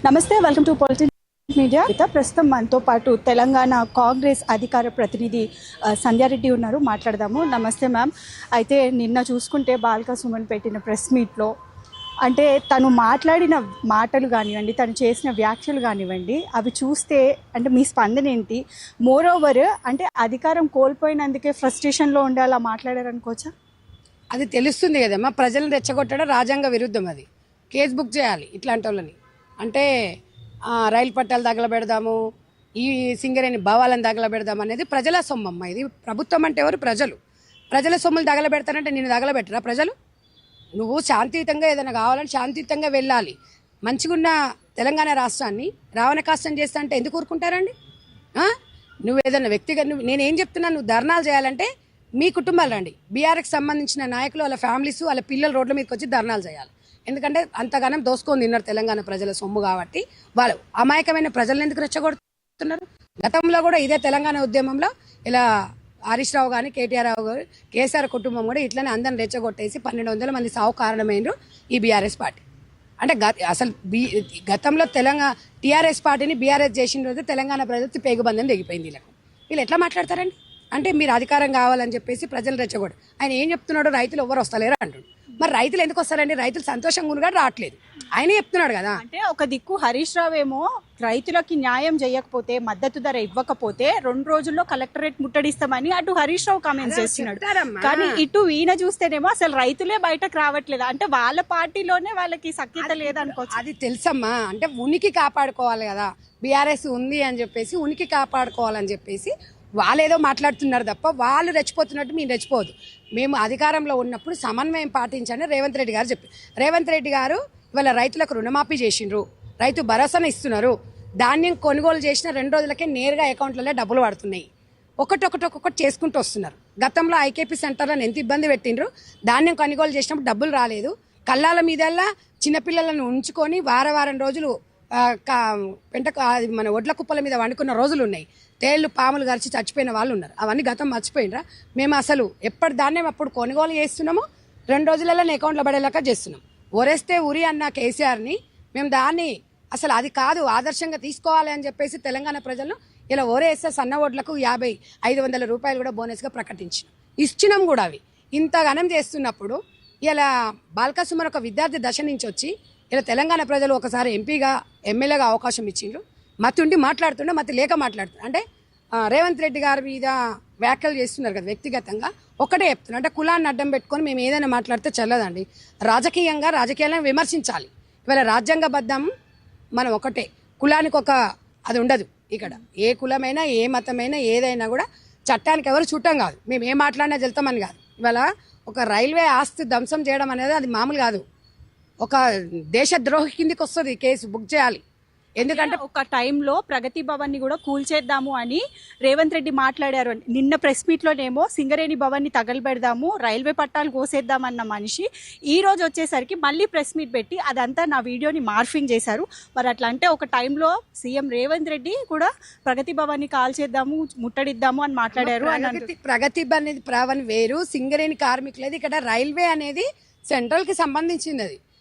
నమస్తే, welcome to political media. ప్రస్తుతం మనతో పాటు తెలంగాణ కాంగ్రెస్ అధికార ప్రతినిధి సంధ్యారెడ్డి ఉన్నారు, మాట్లాడదాము. నమస్తే మ్యామ్. అయితే నిన్న చూసుకుంటే బాల్క సుమన్ పెట్టిన ప్రెస్ మీట్లో అంటే తను మాట్లాడిన మాటలు కానివ్వండి, తను చేసిన వ్యాఖ్యలు కానివ్వండి, అవి చూస్తే అంటే మీ స్పందన ఏంటి? మోర్ ఓవర్ అంటే అధికారం కోల్పోయినందుకే ఫ్రస్ట్రేషన్లో ఉండి అలా మాట్లాడారనుకోవచ్చా? అది తెలుస్తుంది కదమ్మా, ప్రజలను రెచ్చగొట్టడం రాజ్యాంగ విరుద్ధం. అది కేసు బుక్ చేయాలి ఇట్లాంటి వాళ్ళని. అంటే రైలు పట్టాలు తగలబెడదాము, ఈ సింగరేణి భావాలను తగలబెడదాం అనేది ప్రజల సొమ్మమ్మ. ఇది ప్రభుత్వం అంటే ఎవరు? ప్రజలు. ప్రజల సొమ్ములు తగలబెడతానంటే నేను తగలబెట్టరా ప్రజలు? నువ్వు శాంతియుతంగా ఏదైనా కావాలని శాంతియుతంగా వెళ్ళాలి. మంచిగున్న తెలంగాణ రాష్ట్రాన్ని రావణ కాష్టం చేస్తా అంటే ఎందుకు ఊరుకుంటారండి? నువ్వు ఏదైనా వ్యక్తిగత నేనేం చెప్తున్నా, నువ్వు ధర్నాలు చేయాలంటే మీ కుటుంబాలు రండి. బీఆర్ఎస్కి సంబంధించిన నాయకులు, వాళ్ళ ఫ్యామిలీస్, వాళ్ళ పిల్లలు రోడ్ల మీదకి వచ్చి ధర్నాలు చేయాలి. ఎందుకంటే అంతగానం దోసుకొని తిన్నారు తెలంగాణ ప్రజల సొమ్ము కాబట్టి. వాళ్ళు అమాయకమైన ప్రజలను ఎందుకు రెచ్చగొడుతున్నారు? గతంలో కూడా ఇదే తెలంగాణ ఉద్యమంలో ఇలా హరీష్ రావు కానీ, కేటీఆర్ రావు గారు, కేసీఆర్ కుటుంబం కూడా ఇట్లనే అందరిని రెచ్చగొట్టేసి 1200 మంది సావు కారణమైనరు ఈ బీఆర్ఎస్ పార్టీ. అంటే అసలు గతంలో తెలంగాణ టీఆర్ఎస్ పార్టీని బీఆర్ఎస్ చేసిన రోజు తెలంగాణ ప్రజలు పేగుబంధం తెగిపోయింది. వీళ్ళు ఎట్లా మాట్లాడతారండి? అంటే మీరు అధికారం కావాలని చెప్పేసి ప్రజలు రెచ్చగొడు. ఆయన ఏం చెప్తున్నాడు? రైతులు ఎవరు వస్తలేరు అంటాడు. మరి రైతులు ఎందుకు వస్తారండి? రైతులు సంతోషంగా కూడా రావట్లేదు. ఆయనే చెప్తున్నాడు కదా. అంటే ఒక దిక్కు హరీష్ రావు ఏమో రైతులకి న్యాయం చేయకపోతే, మద్దతు ధర ఇవ్వకపోతే 2 రోజుల్లో కలెక్టరేట్ ముట్టడిస్తామని అటు హరీష్ రావు కామెంట్స్ చేస్తున్నాడు. కానీ ఇటు ఈయన చూస్తేనేమో అసలు రైతులే బయటకు రావట్లేదు. అంటే వాళ్ళ పార్టీలోనే వాళ్ళకి సఖ్యత లేదనుకోవచ్చు. అది తెలుసమ్మా. అంటే ఉనికి కాపాడుకోవాలి కదా, బీఆర్ఎస్ ఉంది అని చెప్పేసి ఉనికి కాపాడుకోవాలని చెప్పేసి వాళ్ళేదో మాట్లాడుతున్నారు తప్ప వాళ్ళు రెచ్చిపోతున్నట్టు మేము రెచ్చిపోదు. మేము అధికారంలో ఉన్నప్పుడు సమన్వయం పాటించని రేవంత్ రెడ్డి గారు చెప్పి, రేవంత్ రెడ్డి గారు ఇవాళ రైతులకు రుణమాఫీ చేసిండ్రు, రైతు భరోసాను ఇస్తున్నారు. ధాన్యం కొనుగోలు చేసిన 2 రోజులకే నేరుగా అకౌంట్లలో డబ్బులు పడుతున్నాయి. ఒక్కొక్కటి చేసుకుంటూ వస్తున్నారు. గతంలో ఐకేపీ సెంటర్లను ఎంత ఇబ్బంది పెట్టిండ్రు. ధాన్యం కొనుగోలు చేసినప్పుడు డబ్బులు రాలేదు. కళ్ళాల మీదల్లా చిన్నపిల్లలను ఉంచుకొని వారం రోజులు మన ఒడ్ల కుప్పల మీద వండుకున్న రోజులు ఉన్నాయి. తేళ్లు పాములు గరిచి చచ్చిపోయిన వాళ్ళు ఉన్నారు. అవన్నీ గతం మర్చిపోయినరా? మేము అసలు ఎప్పటి ధాన్యం అప్పుడు కొనుగోలు చేస్తున్నామో 2 రోజులలో అకౌంట్లో పడేలాగా చేస్తున్నాం. ఒరేస్తే ఉరి అన్న కేసీఆర్ని మేము దాన్ని అసలు అది కాదు ఆదర్శంగా తీసుకోవాలి అని చెప్పేసి తెలంగాణ ప్రజలను ఇలా ఒరేస్తే సన్న ఓట్లకు 500 రూపాయలు కూడా బోనస్గా ప్రకటించినాం. ఇచ్చినాం కూడా. అవి ఇంత ఘనం చేస్తున్నప్పుడు ఇలా బాల్క సుమన్ ఒక విద్యార్థి దశ నుంచి వచ్చి ఇలా తెలంగాణ ప్రజలు ఒకసారి ఎంపీగా ఎమ్మెల్యేగా అవకాశం ఇచ్చిండ్రు. మతి ఉండి మాట్లాడుతుండే, మతి లేక మాట్లాడుతున్నారు. అంటే రేవంత్ రెడ్డి గారి మీద వ్యాఖ్యలు చేస్తున్నారు కదా వ్యక్తిగతంగా. ఒకటే చెప్తున్నారు, అంటే కులాన్ని అడ్డం పెట్టుకొని మేము ఏదైనా మాట్లాడితే చెల్లదండి. రాజకీయాలను విమర్శించాలి. ఇవాళ రాజ్యాంగబద్ధం మనం ఒకటే. కులానికి ఒక అది ఉండదు ఇక్కడ. ఏ కులమైనా ఏ మతమైనా ఏదైనా కూడా చట్టానికి ఎవరు చుట్టం కాదు. మేము ఏం మాట్లాడినా వెళ్తామని కాదు. ఇవాళ ఒక రైల్వే ఆస్తి ధ్వంసం చేయడం అనేది అది మామూలు కాదు. ఒక దేశద్రోహి కిందికి వస్తుంది. కేసు బుక్ చేయాలి. ఎందుకంటే ఒక టైంలో ప్రగతి భవన్ ని కూడా కూల్చేద్దాము అని రేవంత్ రెడ్డి మాట్లాడారు. నిన్న ప్రెస్ మీట్ లోనేమో సింగరేణి భవన్ ని తగలబెడదాము, రైల్వే పట్టాలు కోసేద్దామన్న మనిషి ఈ రోజు వచ్చేసరికి మళ్ళీ ప్రెస్ మీట్ పెట్టి అదంతా నా వీడియోని మార్ఫింగ్ చేశారు. మరి అట్లా అంటే ఒక టైంలో సీఎం రేవంత్ రెడ్డి కూడా ప్రగతి భవన్ ని కాల్చేద్దాము, ముట్టడిద్దాము అని మాట్లాడారు. ప్రగతి భవన్ వేరు, సింగరేణి కార్మికులది. ఇక్కడ రైల్వే అనేది సెంట్రల్ కి సంబంధించింది. అది